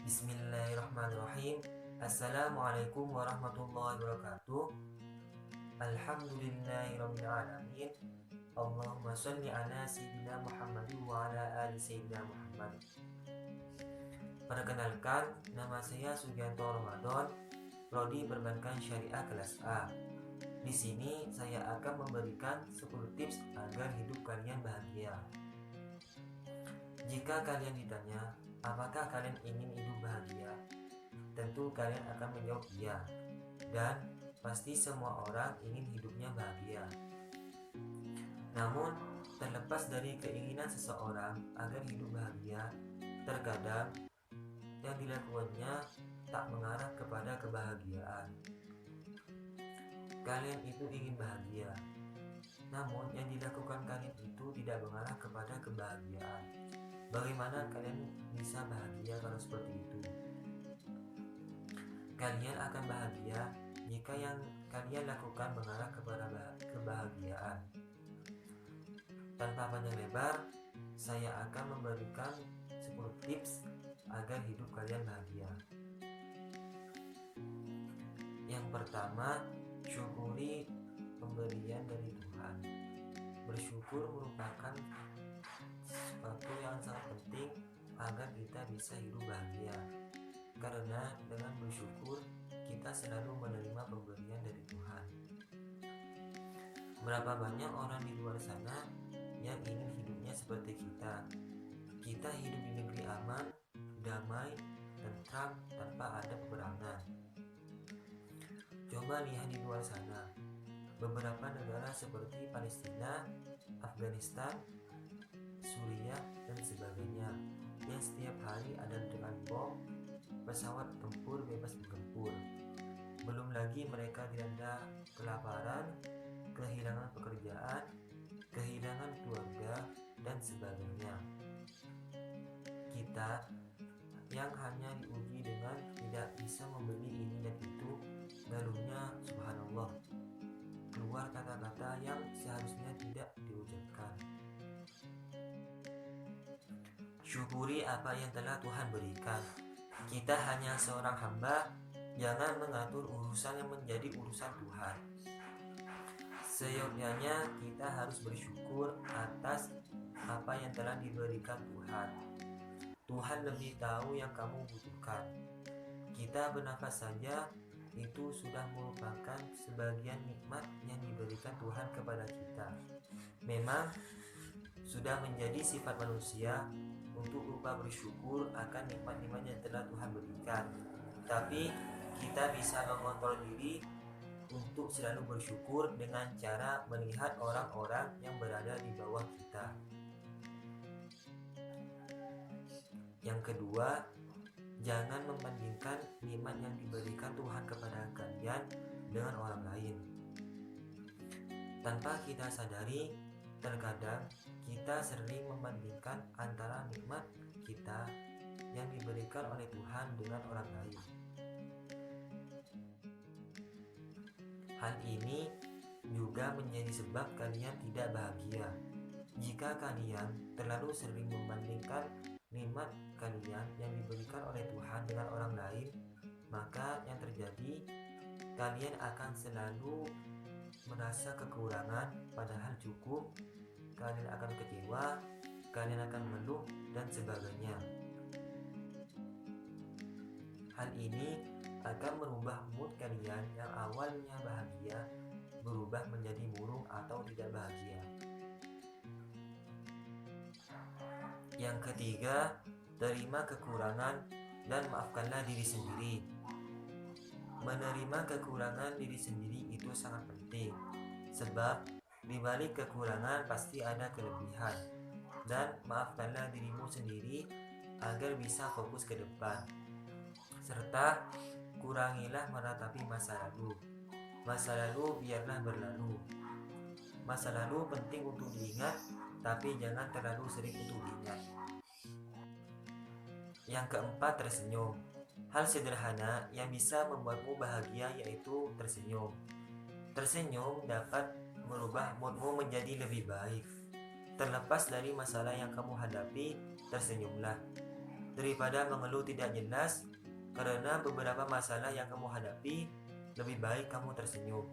Bismillahirrahmanirrahim. Assalamualaikum warahmatullahi wabarakatuh. Alhamdulillahirabbil alamin. Allahumma shalli ala sayyidina Muhammad wa ala ali sayyidina Muhammad. Perkenalkan, nama saya Sugianto Ramadan, Prodi Perbankan Syariah kelas A. Di sini saya akan memberikan 10 tips agar hidup kalian bahagia. Jika kalian ditanya, apakah kalian ingin hidup bahagia? Tentu kalian akan menjawab iya. Dan pasti semua orang ingin hidupnya bahagia. Namun, terlepas dari keinginan seseorang agar hidup bahagia, terkadang yang dilakukannya tak mengarah kepada kebahagiaan. Kalian itu ingin bahagia, namun yang dilakukan kalian itu tidak mengarah kepada kebahagiaan. Bagaimana kalian bisa bahagia kalau seperti itu? Kalian akan bahagia jika yang kalian lakukan mengarah kepada kebahagiaan. Tanpa panjang lebar, saya akan memberikan 10 tips agar hidup kalian bahagia. Yang pertama, syukuri pemberian dari Tuhan. Bersyukur merupakan sesuatu yang sangat penting agar kita bisa hidup bahagia. Karena dengan bersyukur, kita selalu menerima pemberian dari Tuhan. Berapa banyak orang di luar sana yang ingin hidupnya seperti kita. Kita hidup di negeri aman, damai, tentram, tanpa ada peperangan. Coba lihat di luar sana. Beberapa negara seperti Palestina, Afghanistan, Suriah, dan sebagainya yang setiap hari ada ledakan bom, pesawat tempur bebas bertempur. Belum lagi mereka dilanda kelaparan, kehilangan pekerjaan, kehilangan keluarga, dan sebagainya. Kita yang hanya diuji dengan tidak bisa membeli ini dan itu, lalunya subhanallah, keluar kata-kata yang seharusnya tidak diucapkan. Syukuri apa yang telah Tuhan berikan. Kita hanya seorang hamba, jangan mengatur urusan yang menjadi urusan Tuhan. Seyogyanya kita harus bersyukur atas apa yang telah diberikan Tuhan. Tuhan lebih tahu yang kamu butuhkan. Kita bernafas saja itu sudah merupakan sebagian nikmat yang diberikan Tuhan kepada kita. Memang sudah menjadi sifat manusia untuk lupa bersyukur akan nikmat-nikmat yang telah Tuhan berikan. Tapi kita bisa mengontrol diri untuk selalu bersyukur dengan cara melihat orang-orang yang berada di bawah kita. Yang kedua, jangan membandingkan nikmat yang diberikan Tuhan kepada kalian dengan orang lain. Tanpa kita sadari, terkadang kita sering membandingkan antara nikmat kita yang diberikan oleh Tuhan dengan orang lain. Hal ini juga menjadi sebab kalian tidak bahagia. Jika kalian terlalu sering membandingkan nikmat kalian yang diberikan oleh Tuhan dengan orang lain, maka yang terjadi, kalian akan selalu merasa kekurangan padahal cukup, kalian akan kecewa, kalian akan mengeluh, dan sebagainya. Hal ini akan merubah mood kalian yang awalnya bahagia berubah menjadi murung atau tidak bahagia. Yang ketiga, terima kekurangan dan maafkanlah diri sendiri. Menerima kekurangan diri sendiri itu sangat penting, sebab di balik kekurangan pasti ada kelebihan. Dan maafkanlah dirimu sendiri agar bisa fokus ke depan. Serta kurangilah meratapi masa lalu. Masa lalu biarlah berlalu. Masa lalu penting untuk diingat, tapi jangan terlalu sering untuk diingat. Yang keempat, tersenyum. Hal sederhana yang bisa membuatmu bahagia yaitu tersenyum. Tersenyum dapat merubah moodmu menjadi lebih baik. Terlepas dari masalah yang kamu hadapi, tersenyumlah. Daripada mengeluh tidak jelas karena beberapa masalah yang kamu hadapi, lebih baik kamu tersenyum.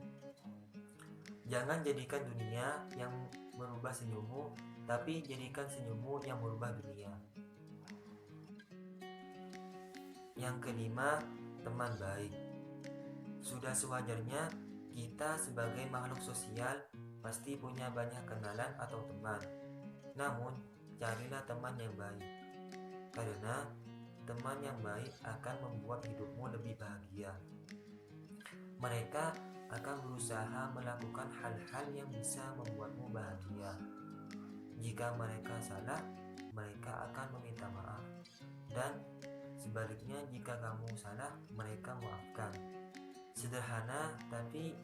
Jangan jadikan dunia yang merubah senyummu, tapi jadikan senyummu yang merubah dunia. Yang kelima, teman baik. Sudah sewajarnya kita sebagai makhluk sosial pasti punya banyak kenalan atau teman. Namun, carilah teman yang baik. Karena teman yang baik akan membuat hidupmu lebih bahagia. Mereka akan berusaha melakukan hal-hal yang bisa membuatmu bahagia. Jika mereka salah, mereka akan meminta maaf. Dan sebaliknya, jika kamu salah, mereka maafkan. Sederhana, tapi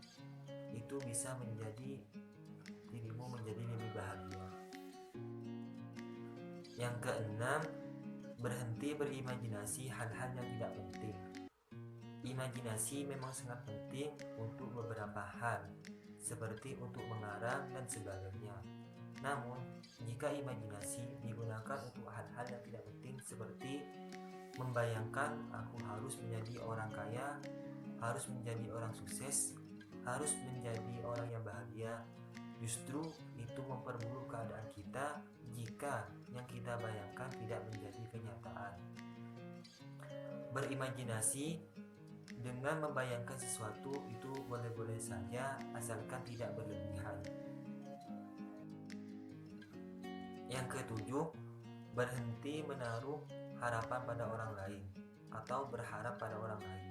itu bisa menjadi dirimu menjadi lebih bahagia. Yang keenam, berhenti berimajinasi hal-hal yang tidak penting. Imajinasi memang sangat penting untuk beberapa hal, seperti untuk mengarang dan sebagainya. Namun, jika imajinasi digunakan untuk hal-hal yang tidak penting seperti membayangkan aku harus menjadi orang kaya, harus menjadi orang sukses, harus menjadi orang yang bahagia, justru itu memperburuk keadaan kita jika yang kita bayangkan tidak menjadi kenyataan. Berimajinasi dengan membayangkan sesuatu itu boleh-boleh saja asalkan tidak berlebihan. Yang ketujuh, berhenti menaruh harapan pada orang lain atau berharap pada orang lain.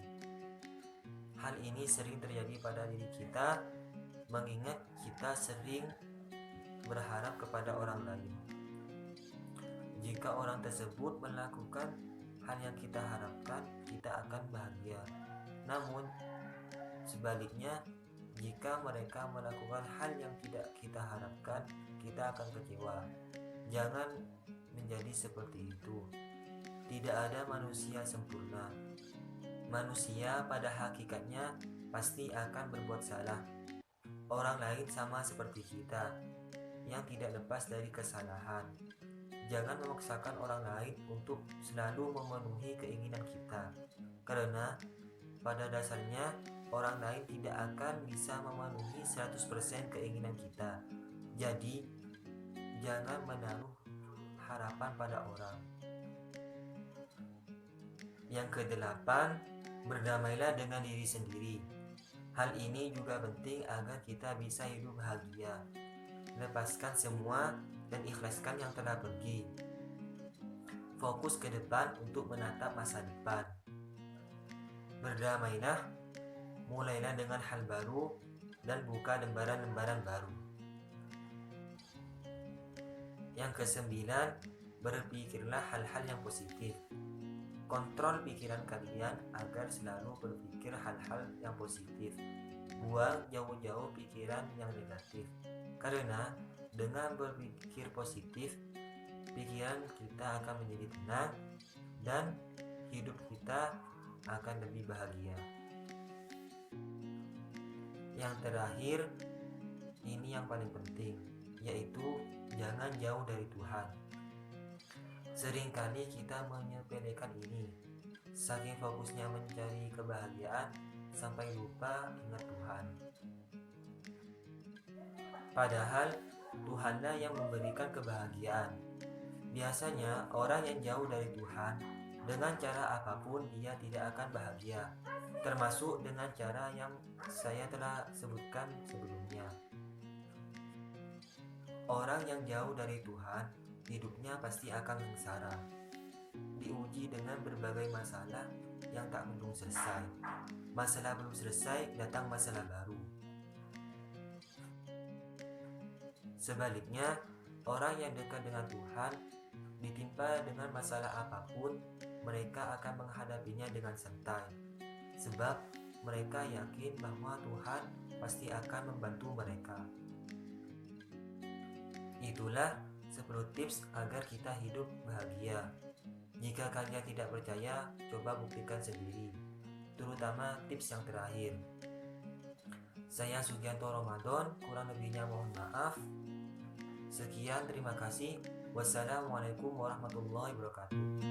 Hal ini sering terjadi pada diri kita, mengingat kita sering berharap kepada orang lain. Jika orang tersebut melakukan hal yang kita harapkan, kita akan bahagia. Namun, sebaliknya, jika mereka melakukan hal yang tidak kita harapkan, kita akan kecewa. Jangan menjadi seperti itu. Tidak ada manusia sempurna. Manusia pada hakikatnya pasti akan berbuat salah. Orang lain sama seperti kita, yang tidak lepas dari kesalahan. Jangan memaksakan orang lain untuk selalu memenuhi keinginan kita, karena pada dasarnya orang lain tidak akan bisa memenuhi 100% keinginan kita. Jadi, jangan menaruh harapan pada orang. Yang kedelapan, berdamailah dengan diri sendiri. Hal ini juga penting agar kita bisa hidup bahagia. Lepaskan semua dan ikhlaskan yang telah pergi. Fokus ke depan untuk menatap masa depan. Berdamailah, mulailah dengan hal baru dan buka lembaran-lembaran baru. Yang kesembilan, berpikirlah hal-hal yang positif. Kontrol pikiran kalian agar selalu berpikir hal-hal yang positif. Buang jauh-jauh pikiran yang negatif. Karena dengan berpikir positif, pikiran kita akan menjadi tenang dan hidup kita akan lebih bahagia. Yang terakhir, ini yang paling penting, yaitu jangan jauh dari Tuhan. Seringkali kita menyepelekan ini, saking fokusnya mencari kebahagiaan sampai lupa ingat Tuhan. Padahal Tuhanlah yang memberikan kebahagiaan. Biasanya orang yang jauh dari Tuhan, dengan cara apapun dia tidak akan bahagia, termasuk dengan cara yang saya telah sebutkan sebelumnya. Orang yang jauh dari Tuhan, hidupnya pasti akan sengsara, diuji dengan berbagai masalah yang tak belum selesai. Masalah belum selesai, datang masalah baru. Sebaliknya, orang yang dekat dengan Tuhan, ditimpa dengan masalah apapun, mereka akan menghadapinya dengan santai, sebab mereka yakin bahwa Tuhan pasti akan membantu mereka. Itulah 10 tips agar kita hidup bahagia. Jika kalian tidak percaya, coba buktikan sendiri, terutama tips yang terakhir. Saya Sugianto Ramadan, kurang lebihnya mohon maaf. Sekian, terima kasih. Wassalamualaikum warahmatullahi wabarakatuh.